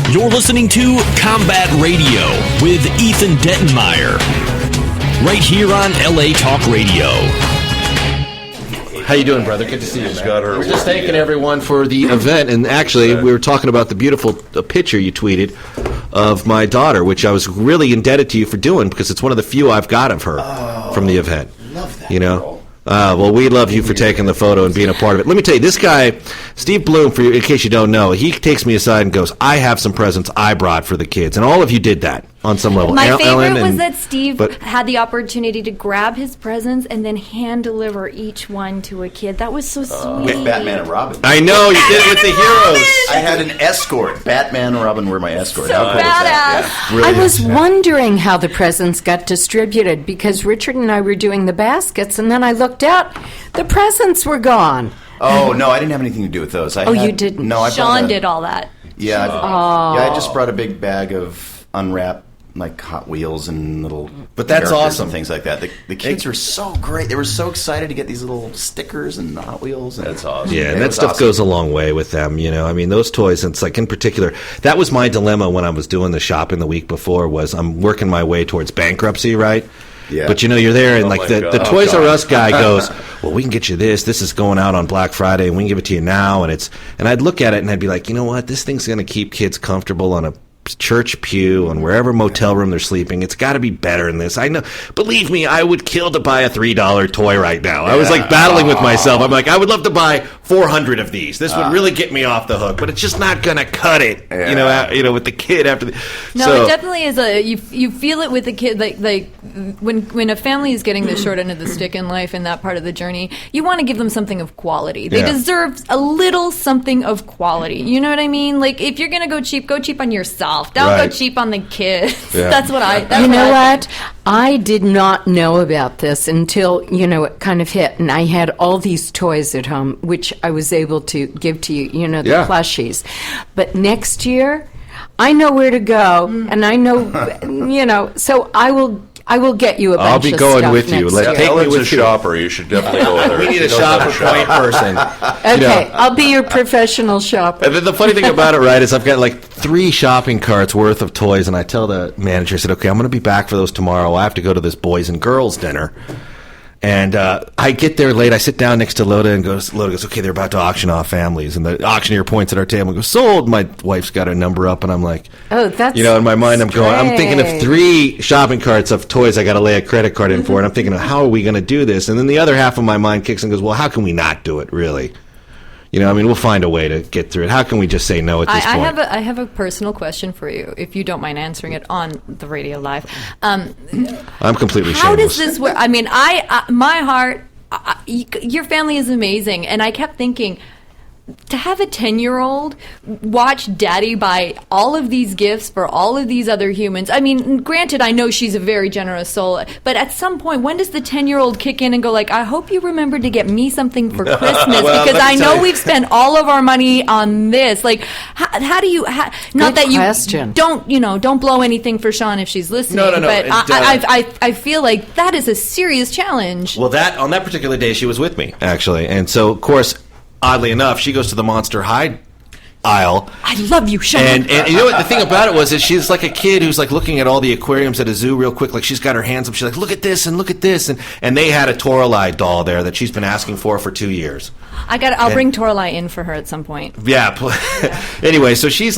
You're listening to Combat Radio with Ethan Dettenmeyer, right here on LA Talk Radio. How you doing, brother? Good to see you, man. We're just thanking everyone for the event, and actually, we were talking about the beautiful picture you tweeted of my daughter, which I was really indebted to you for doing because it's one of the few I've got of her from the event. Love that. You know. Well, we love you for taking the photo and being a part of it. Let me tell you, this guy, Steve Blum, for you, in case you don't know, he takes me aside and goes, I have some presents I brought for the kids. And all of you did that on some level. My favorite was that Steve had the opportunity to grab his presents and then hand deliver each one to a kid. That was so sweet. With Batman and Robin. I know, you did it with the heroes. I had an escort. Batman and Robin were my escort. So How cool badass. is that? Yeah. I was wondering how the presents got distributed because Richard and I were doing the baskets, and then I looked out, the presents were gone. Oh, no, I didn't have anything to do with those. You didn't? No, I Sean did all that. Yeah, Oh. I just brought a big bag of unwrapped, like Hot Wheels and little. But that's characters awesome. And things like that. The kids were so great. They were so excited to get these little stickers and Hot Wheels. And That's awesome. Yeah, and it that was stuff awesome. goes a long way with them, you know. I mean, those toys, it's like in particular, that was my dilemma when I was doing the shopping the week before was I'm working my way towards bankruptcy, right? Yeah. But you know, you're there and Oh like my the God. Toys R Us guy goes, well, we can get you this is going out on Black Friday and we can give it to you now. And I'd look at it and I'd be like, you know what, this thing's going to keep kids comfortable on a church pew and wherever motel room they're sleeping. It's got to be better than this. I know. Believe me, I would kill to buy a $3 toy right now. I was like battling with myself. I'm like, I would love to buy 400 of these. This would really get me off the hook, but it's just not going to cut it. You know, with the kid after the. No, so, it definitely is you feel it with the kid like when a family is getting the short end of the stick in life in that part of the journey, you want to give them something of quality. They deserve a little something of quality. You know what I mean? Like if you're gonna go cheap on yourself. Don't go cheap on the kids. Yeah. That's what I. That's You know I what? I did not know about this until, it kind of hit. And I had all these toys at home, which I was able to give to you, the plushies. But next year, I know where to go. And I know, so I will get you a bunch I'll be of going stuff with you. next Let- year. take me Ellen's with a you. shopper. You should definitely go with her. we need a She knows how to shopper point person. Okay, I'll be your professional shopper. And then the funny thing about it, right, is I've got like 3 shopping carts worth of toys, and I tell the manager, I said, okay, I'm going to be back for those tomorrow. I have to go to this boys and girls dinner. And I get there late. I sit down next to Loda and Loda goes, okay, they're about to auction off families. And the auctioneer points at our table and goes, sold. My wife's got her number up, and I'm like, Oh, that's in my mind, I'm thinking of strange. 3 shopping carts of toys I got to lay a credit card in for, and I'm thinking, how are we going to do this? And then the other half of my mind kicks in and goes, well, how can we not do it, really? We'll find a way to get through it. How can we just say no at this point? I have a personal question for you, if you don't mind answering it on the radio live. I'm completely How shameless. does this work? I mean, my heart, your family is amazing, and I kept thinking, to have a 10-year-old watch daddy buy all of these gifts for all of these other humans. I mean, granted, I know she's a very generous soul, but at some point, when does the 10-year-old kick in and go like, I hope you remember to get me something for Christmas because I know we've spent all of our money on this. Like, how do you, not that you question. don't blow anything for Sean if she's listening, No. but I feel like that is a serious challenge. Well, on that particular day, she was with me, actually. And so, of course, oddly enough, she goes to the Monster High aisle. I love you, Sean. And you know what? The thing about it was that she's like a kid who's like looking at all the aquariums at a zoo real quick. Like she's got her hands up. She's like, look at this and look at this. And they had a Toralei doll there that she's been asking for 2 years. I'll bring Toralei in for her at some point. Yeah. Anyway, so she's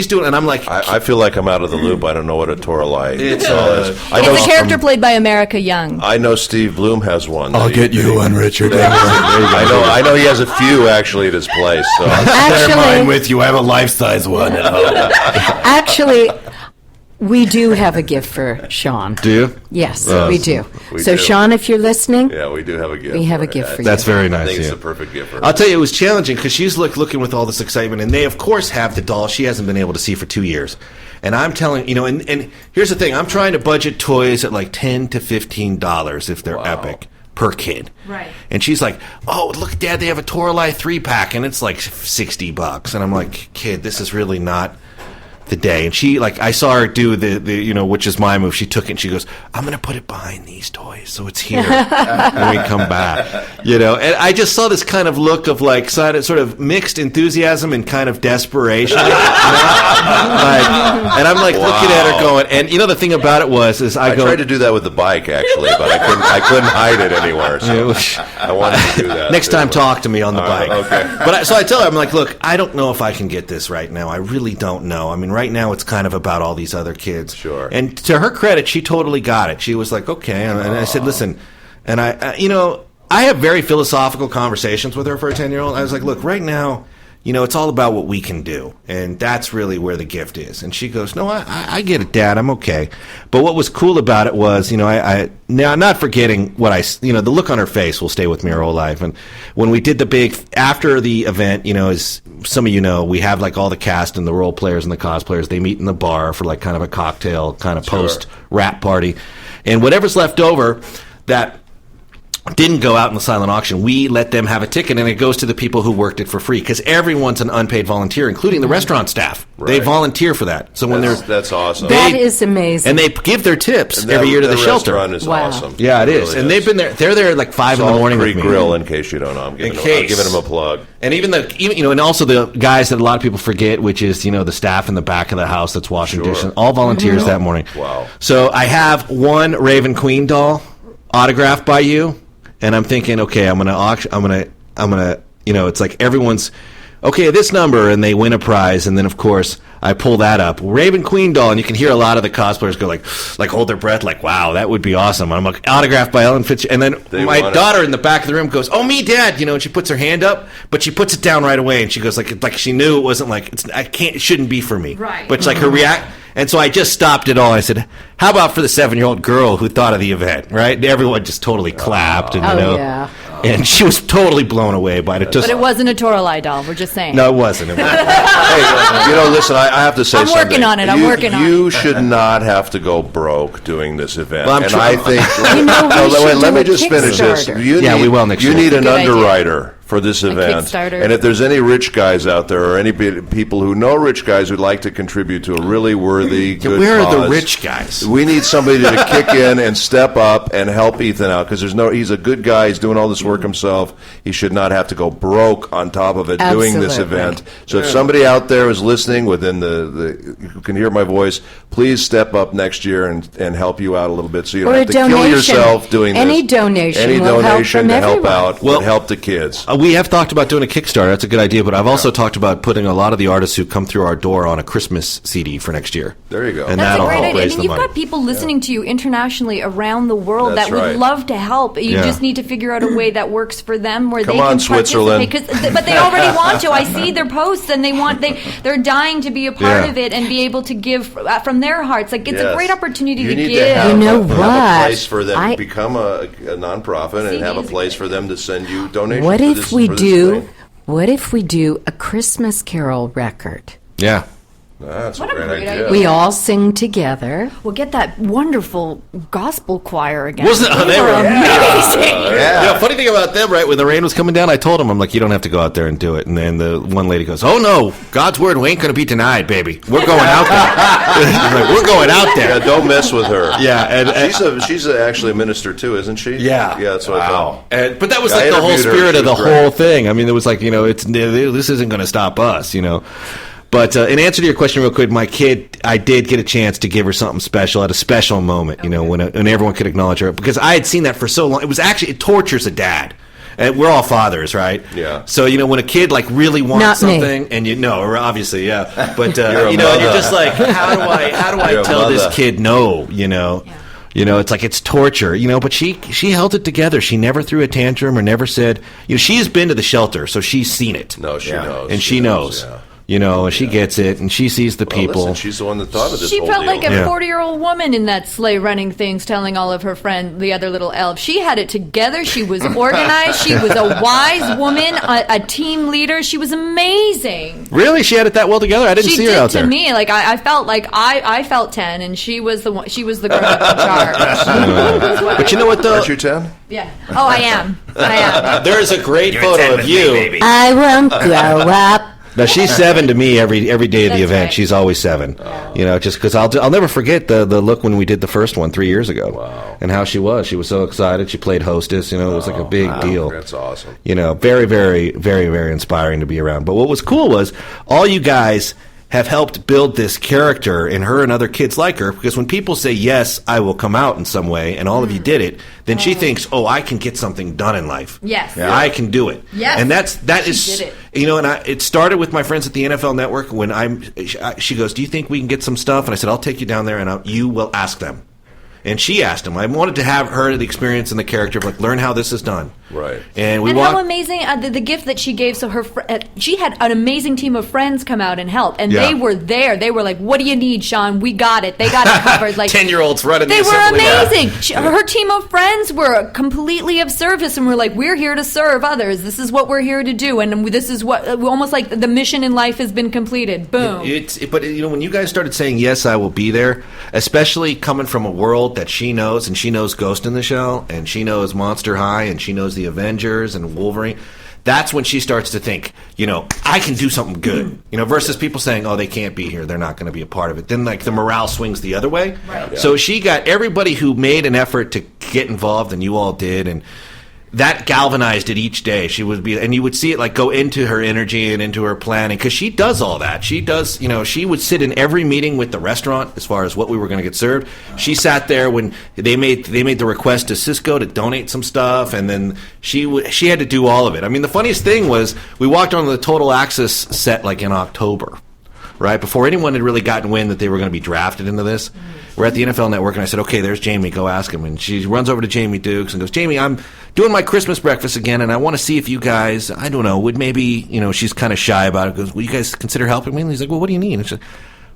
doing, and I'm like, I feel like I'm out of the loop. I don't know what a Toralei is. I know It's a character played by America Young. I know Steve Blum has one. I'll get you one, Richard. I know he has a few actually at his place. So Share mine Actually, with you. I have a life-size one at home. actually, we do have a gift for Sean. do you? Yes, Oh, we do. we So, do. Sean, if you're listening, yeah, we do have a gift. We have a her. gift for you. That's very I nice. think it's Yeah. the perfect gift for her. I'll tell you, it was challenging because she's looking with all this excitement, and they, of course, have the doll she hasn't been able to see for 2 years. And I'm telling, and here's the thing, I'm trying to budget toys at like $10 to $15 if they're epic per kid. Right. And she's like, oh, look, Dad, they have a Toralei 3-pack, and it's like $60. And I'm like, kid, this is really not the day, and she I saw her do the which is my move. She took it and she goes, "I'm going to put it behind these toys, so it's here when we come back." And I just saw this kind of look of sort of mixed enthusiasm and kind of desperation. And I'm looking at her going, and the thing about it is I tried to do that with the bike actually, but I couldn't hide it anywhere. So I wanted to do that. Next time, talk to me on the bike. Okay. But so I tell her, I'm like, look, I don't know if I can get this right now. I really don't know. I mean, right now it's kind of about all these other kids. Sure. And to her credit, she totally got it. She was like, okay. And I said, listen, and I have very philosophical conversations with her for a 10-year-old. I was like, look, right now, it's all about what we can do. And that's really where the gift is. And she goes, no, I get it, Dad. I'm okay. But what was cool about it was, I now not forgetting what the look on her face will stay with me her whole life. And when we did the big, after the event, as some of you know, we have all the cast and the role players and the cosplayers, they meet in the bar for kind of a cocktail, kind of post rap party. And whatever's left over that didn't go out in the silent auction, we let them have a ticket, and it goes to the people who worked it for free, because everyone's an unpaid volunteer, including the restaurant staff. Right. They volunteer for that. So that's awesome. That is amazing. And they give their tips every year to the shelter. The restaurant is awesome. Yeah, it is. Really and they've been there. They're there 5 in the morning with me. Grill, in case you don't know. I'm giving them a plug. And even and also the guys that a lot of people forget, which is the staff in the back of the house that's washing dishes, all volunteers that morning. Wow. So I have one Raven Queen doll autographed by you. And I'm thinking, okay, I'm gonna, it's like everyone's, okay, this number, and they win a prize, and then of course I pull that up, Raven Queen doll, and you can hear a lot of the cosplayers go like hold their breath, wow, that would be awesome. And I'm like, autographed by Ellen Fitzgerald, and then my daughter in the back of the room goes, oh, me, Dad, and she puts her hand up, but she puts it down right away, and she goes like she knew it wasn't it shouldn't be for me, right? But it's her react. And so I just stopped it all. I said, how about for the 7-year-old girl who thought of the event, right? Everyone just totally clapped. And, yeah. And she was totally blown away by it. But it wasn't a Toralei doll, we're just saying. No, it wasn't. Hey, listen, I have to say I'm something. working on it. You should not have to go broke doing this event. Well, I think... let me just finish this. We will next year. You need an underwriter for this event. And if there's any rich guys out there or any people who know rich guys who'd like to contribute to a really worthy, good where cause, are the rich guys? We need somebody to kick in and step up and help Ethan out, because he's a good guy. He's doing all this work himself. He should not have to go broke on top of it doing this event. So if somebody out there is listening within who can hear my voice, please step up next year and help you out a little bit, so you don't have to kill yourself doing any this. Donation to help everyone. out would help the kids. We have talked about doing a Kickstarter. That's a good idea. But I've also talked about putting a lot of the artists who come through our door on a Christmas CD for next year. There you go. And that's that'll a great help idea. raise I mean, the you've money. got people listening to you internationally around the world That's that would love to help. You just need to figure out a way that works for them where Come they on, can Switzerland. participate. But they already want to. I see their posts, and they're dying to be a part of it and be able to give from their hearts. It's a great opportunity to give. Have a place for them I- to become a nonprofit and have a place for them to send you donations. What for if this- we for this do? thing. What if we do a Christmas Carol record? Yeah. That's What a a great great idea. idea. We all sing together. We'll get that wonderful gospel choir again. Wasn't it? They were amazing. Yeah. Funny thing about them, right? When the rain was coming down, I told him, I'm like, you don't have to go out there and do it. And then the one lady goes, oh no, God's word ain't going to be denied, baby. We're going out there. We're going out there. Yeah, don't mess with her. Yeah, and she's actually a minister too, isn't she? Yeah. Yeah, that's what I thought. But that was I the whole interviewed her. spirit She of the was great. whole thing. I mean, it was like, this isn't going to stop us, But in answer to your question real quick, my kid, I did get a chance to give her something special at a special moment, when everyone could acknowledge her. Because I had seen that for so long. It tortures a dad. And we're all fathers, right? Yeah. So, when a kid, really wants Not me. something, and obviously, yeah. But, You're a you're mother. just like, how do I You're a tell this mother. kid no, it's like it's torture, but she held it together. She never threw a tantrum or never said, she's been to the shelter, so she's seen it. No, she knows. And she knows. Yeah. And she gets it, and she sees the people. Listen, she's the one that thought of this She whole felt deal. like a 40-year-old woman in that sleigh running things, telling all of her friends, the other little elves. She had it together. She was organized. She was a wise woman, a team leader. She was amazing. Really? She had it that well together? I didn't see her out there. She did to me. I felt like I felt 10, and she was the one. She was the grown-up in charge. But you know what, though? Aren't you 10? Yeah. Oh, I am. There is a great photo of you. I won't grow up. No, she's 7 to me every day of the That's event. right. She's always 7. Just because I'll never forget the look when we did the first one 3 years ago. Wow. And how she was. She was so excited. She played hostess. It was like a big deal. That's awesome. Very, very, very, very inspiring to be around. But what was cool was all you guys have helped build this character in her and other kids like her, because when people say, yes, I will come out in some way, and all of you did it, then she thinks, I can get something done in life. Yes. Yeah, I can do it. Yes. And that is, She did it. and it started with my friends at the NFL Network when she goes, do you think we can get some stuff? And I said, I'll take you down there and you will ask them. And she asked him. I wanted to have her the experience and the character of learn how this is done. Right. And how amazing the gift that she gave. So she had an amazing team of friends come out and help, and they were there. They were like, "What do you need, Sean? We got it. They got it covered." Like 10-year-olds running. They the were assembly. amazing. Her team of friends were completely of service, and we're like, "We're here to serve others. This is what we're here to do, and this is what almost like the mission in life has been completed." Boom. But when you guys started saying, yes, I will be there, especially coming from a world that she knows, and she knows Ghost in the Shell, and she knows Monster High, and she knows the Avengers and Wolverine, that's when she starts to think, I can do something good, versus people saying, they can't be here, they're not going to be a part of it. Then the morale swings the other way. Right. Yeah. So she got everybody who made an effort to get involved, and you all did, and that galvanized it each day. She would be, and you would see it go into her energy and into her planning, because she does all that. She does, she would sit in every meeting with the restaurant as far as what we were going to get served. She sat there when they made the request to Cisco to donate some stuff, and then she had to do all of it. I mean, the funniest thing was we walked on the Total Access set in October, right before anyone had really gotten wind that they were going to be drafted into this. We're at the NFL Network, and I said, okay, there's Jamie, go ask him. And she runs over to Jamie Dukes and goes, Jamie, I'm doing my Christmas breakfast again, and I want to see if you guys, I don't know, would maybe, she's kind of shy about it, goes, will you guys consider helping me? And he's like, well, what do you need? And she's like,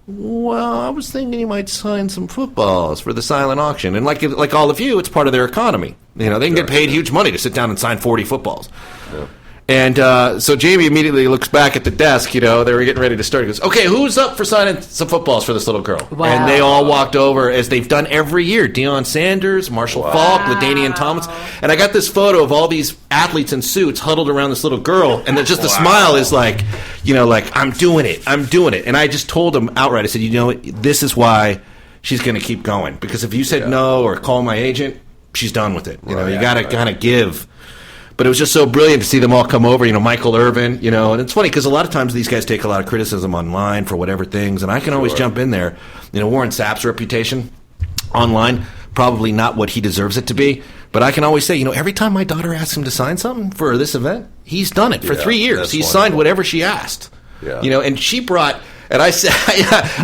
well, I was thinking you might sign some footballs for the silent auction. And like all of you, it's part of their economy. They can get paid huge money to sit down and sign 40 footballs. Yeah. And so Jamie immediately looks back at the desk, they were getting ready to start. He goes, okay, who's up for signing some footballs for this little girl? Wow. And they all walked over, as they've done every year. Deion Sanders, Marshall Faulk, LaDainian Thomas. And I got this photo of all these athletes in suits huddled around this little girl. And just the smile is like, I'm doing it. I'm doing it. And I just told him outright, I said, this is why she's going to keep going. Because if you said no or call my agent, she's done with it. You got to kind of give. But it was just so brilliant to see them all come over, Michael Irvin, and it's funny because a lot of times these guys take a lot of criticism online for whatever things, and I can always jump in there. Warren Sapp's reputation online, probably not what he deserves it to be, but I can always say, every time my daughter asks him to sign something for this event, he's done it for 3 years. He's signed whatever she asked. Yeah. And she brought... And I said,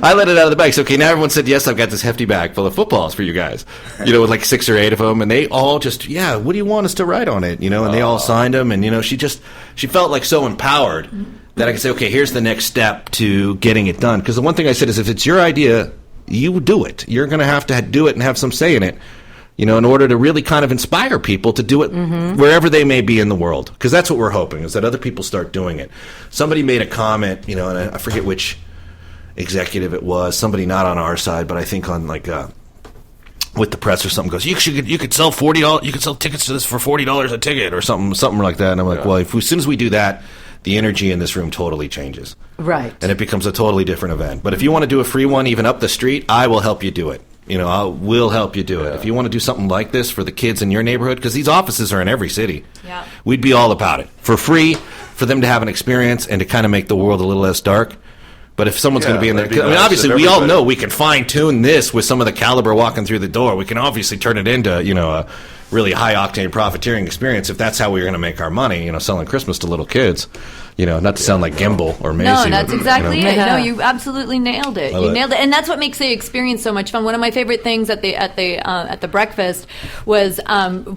I let it out of the bag. So, okay, now everyone said, yes, I've got this hefty bag full of footballs for you guys, with 6 or 8 of them. And they all just, what do you want us to write on it? And they all signed them. And, she felt so empowered that I could say, okay, here's the next step to getting it done. Because the one thing I said is if it's your idea, you do it. You're going to have to do it and have some say in it, in order to really kind of inspire people to do it wherever they may be in the world. Because that's what we're hoping, is that other people start doing it. Somebody made a comment, and I forget which executive it was, somebody not on our side, but I think on with the press or something, goes, you could sell $40, you could sell tickets to this for $40 a ticket or something like that. And I'm like, well, as soon as we do that, the energy in this room totally changes. Right. And it becomes a totally different event. But if you want to do a free one, even up the street, I will help you do it. I will help you do it. If you want to do something like this for the kids in your neighborhood, because these offices are in every city, we'd be all about it. For free, for them to have an experience and to kind of make the world a little less dark. But if someone's going to be in there, obviously we all know we can fine-tune this with some of the caliber walking through the door. We can obviously turn it into, a really high-octane profiteering experience if that's how we're going to make our money, selling Christmas to little kids. Not to sound like Gimbal or Macy. No, that's exactly it. No, you absolutely nailed it. You nailed it, and that's what makes the experience so much fun. One of my favorite things at the breakfast was,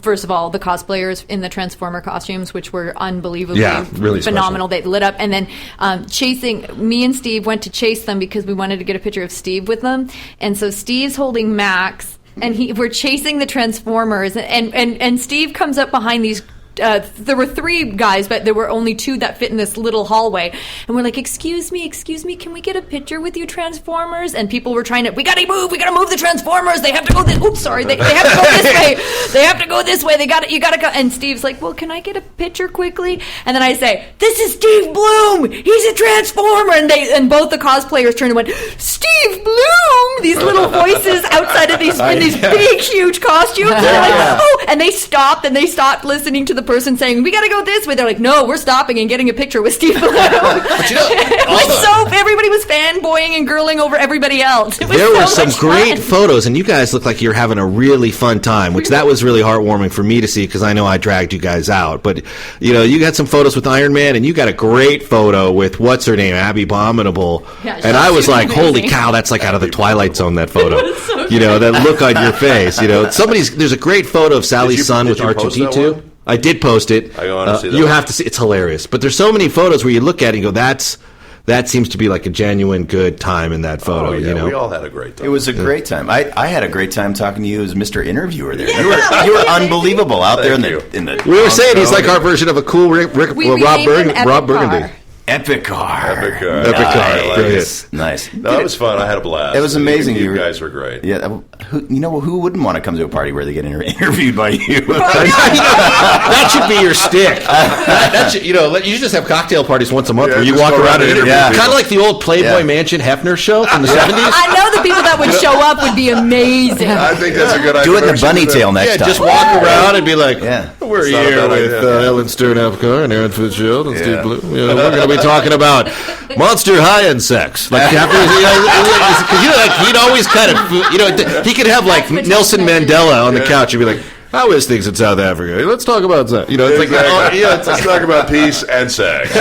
first of all, the cosplayers in the Transformer costumes, which were unbelievably really phenomenal. Special. They lit up, and then chasing. Me and Steve went to chase them because we wanted to get a picture of Steve with them, and so Steve's holding Max. And we're chasing the Transformers, and Steve comes up behind these there were 3 guys, but there were only 2 that fit in this little hallway. And we're like, excuse me, can we get a picture with you, Transformers? And people were trying to, we gotta move the Transformers. They have to go this, oops, sorry, they have to go this way. They have to go this way. You gotta go. And Steve's like, well, can I get a picture quickly? And then I say, this is Steve Blum. He's a Transformer. And both the cosplayers turned and went, Steve Blum. These little voices outside of these big, huge costumes. And they're like, oh, and they stopped listening to the person saying, we gotta go this way. They're like, no, we're stopping and getting a picture with Steve Blum. But everybody was fanboying and girling over everybody else. There were some great photos, and you guys look like you're having a really fun time, which that was really heartwarming for me to see, because I know I dragged you guys out. But, you got some photos with Iron Man, and you got a great photo with, what's her name, Abby Abominable. Yeah, and I was like, amazing. Holy cow, that's like out of the Twilight Zone, that photo. So that look on your face. There's a great photo of Sally's son with R2-D2. I did post it. I want to see that. You have to see. It's hilarious. But there's so many photos where you look at it and go, that seems to be like a genuine good time in that photo. Oh, yeah, we all had a great time. It was a great time. I had a great time talking to you as Mr. Interviewer there. You were unbelievable out there in the. We were saying he's like our version of a cool Rob Burgundy. EpcarEpcar. Nice. No, that was fun. I had a blast. It was amazing. You guys were great. Yeah. Who wouldn't want to come to a party where they get interviewed by you? That should be your stick. You should just have cocktail parties once a month where you walk around and interview. Kind of like the old Playboy Mansion Hefner show from the 70s. I know the people that would show up would be amazing. I think that's a good idea. Do it in the bunny tail next time. Just walk around and be like, we're here with Ellen Stern-Epcar and Aaron Fitzgerald and Steve Blum. We're going to be talking about Monster High and sex. Like, he'd always kind of, he could have like Nelson Mandela on the couch and be like, how is things in South Africa? Let's talk about that. Let's talk about peace and sex.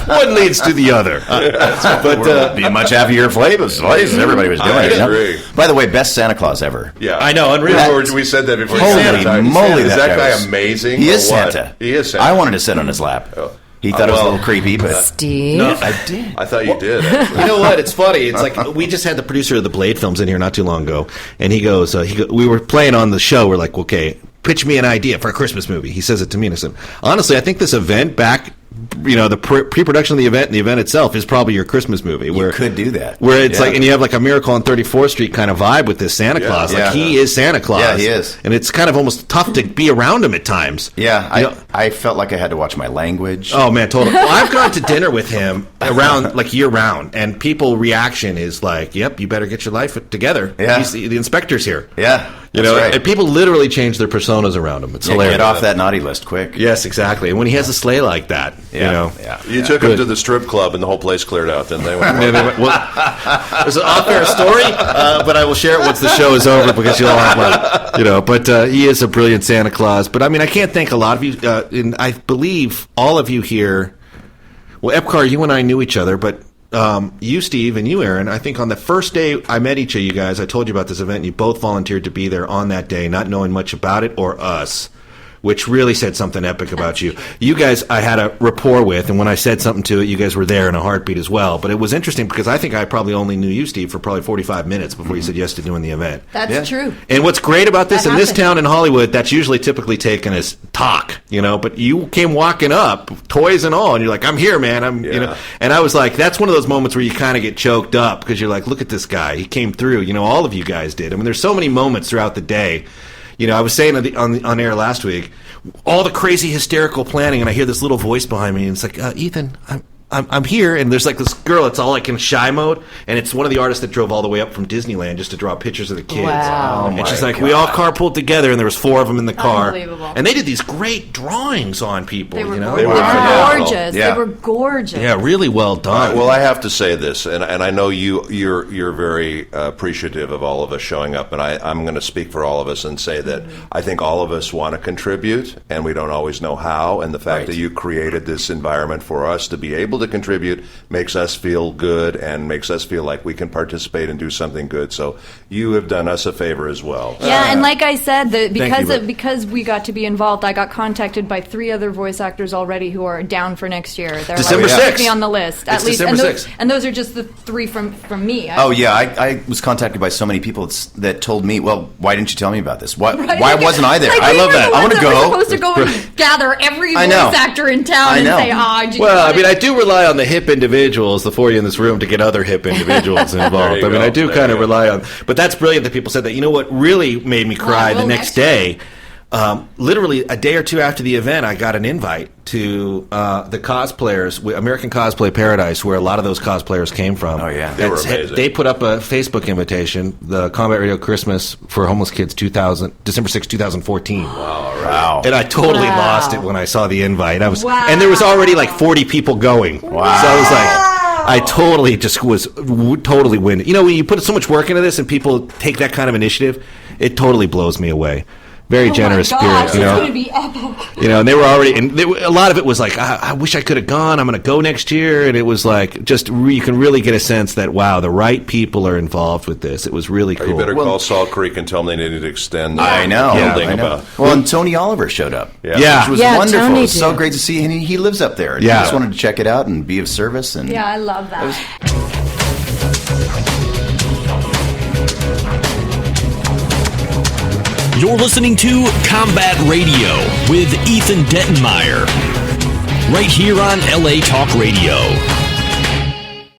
One leads to the other. But be a much happier place. Everybody was doing it. By the way, best Santa Claus ever. Yeah, I know. Unreal. We said that before. Holy moly! Is that guy amazing? He is Santa. He is Santa. I wanted to sit on his lap. He thought it was a little creepy, but Steve, no, I did. I thought you did. You know what? It's funny. It's like we just had the producer of the Blade films in here not too long ago, and he goes, we were playing on the show. We're like, okay, pitch me an idea for a Christmas movie. He says it to me, and I said, honestly, I think this event back. The pre-production of the event and the event itself is probably your Christmas movie. Where you could do that. Where it's like, and you have like a Miracle on 34th Street kind of vibe with this Santa Claus. Like he is Santa Claus. Yeah, he is. And it's kind of almost tough to be around him at times. Yeah, I felt like I had to watch my language. Oh man, totally. Well, I've gone to dinner with him around like year round, and people reaction is like, "Yep, you better get your life together." Yeah, the inspector's here. Yeah. Right. And people literally change their personas around him. It's hilarious. Get off that naughty list quick. Yes, exactly. And when he has a sleigh like that, You took him to the strip club and the whole place cleared out, didn't they? Well, there's an off-air story, but I will share it once the show is over because you'll all have But he is a brilliant Santa Claus. But I mean, I can't thank a lot of you, and I believe all of you here. Well, Epcar, you and I knew each other, but you, Steve, and you, Aaron, I think on the first day I met each of you guys, I told you about this event, and you both volunteered to be there on that day, not knowing much about it or us, which really said something epic about you. You guys I had a rapport with, and when I said something to it, you guys were there in a heartbeat as well. But it was interesting because I think I probably only knew you, Steve, for probably 45 minutes before you said yes to doing the event. That's true. And what's great about this, in this town in Hollywood, that's usually typically taken as talk, but you came walking up, toys and all, and you're like, I'm here, man. And I was like, that's one of those moments where you kind of get choked up because you're like, look at this guy. He came through. All of you guys did. I mean, there's so many moments throughout the day. I was saying on air last week, all the crazy hysterical planning, and I hear this little voice behind me, and it's like, Ethan, I'm here, and there's like this girl. It's all like in shy mode, and it's one of the artists that drove all the way up from Disneyland just to draw pictures of the kids. Wow. And she's like, we all carpooled together, and there was 4 of them in the car. Unbelievable. And they did these great drawings on people. They were gorgeous. They were gorgeous. Yeah, really well done. Well, I have to say this, and I know you're very appreciative of all of us showing up, and I'm going to speak for all of us and say that I think all of us want to contribute, and we don't always know how. And the fact that you created this environment for us to be able people to contribute makes us feel good and makes us feel like we can participate and do something good. So you have done us a favor as well. Yeah, and like I said, you. because we got to be involved, I got contacted by 3 other voice actors already who are down for next year. They're December like, 6th. put me on the list. It's December 6th. And those are just the 3 from me. I was contacted by so many people that told me, well, why didn't you tell me about this? Why Right? wasn't I there? Like, I we love were that. the I want ones to that go. were supposed to go and gather every I voice know. actor in town I and know. say, "Oh, Well, I mean, I do rely on the hip individuals, the 4 of you in this room, to get other hip individuals involved. I mean, I do kind of rely on. But that's brilliant that people said that. You know what really made me cry the next day? Literally a day or two after the event, I got an invite to the cosplayers, American Cosplay Paradise, where a lot of those cosplayers came from. Oh, yeah. They were amazing. They put up a Facebook invitation, the Combat Radio Christmas for Homeless Kids December 6, 2014. Wow. And I totally lost it when I saw the invite. And there was already like 40 people going. Wow. So I was like, I totally just was totally winded. You know, when you put so much work into this and people take that kind of initiative, it totally blows me away. Very generous spirit, you know. It's going to be epic. You know, and they were already, and a lot of it was like, I wish I could have gone. I'm going to go next year, and it was like, just you can really get a sense that wow, the right people are involved with this. It was really cool. You better call Salt Creek and tell them they need to extend. I know. building I know. about. Well, and Tony Oliver showed up. Yeah. Which was Yeah, wonderful. Tony It was so did. great to see. And he lives up there. And Yeah. I just wanted to check it out and be of service. And Yeah, I love that. You're listening to Combat Radio with Ethan Dettenmeyer. Right here on LA Talk Radio.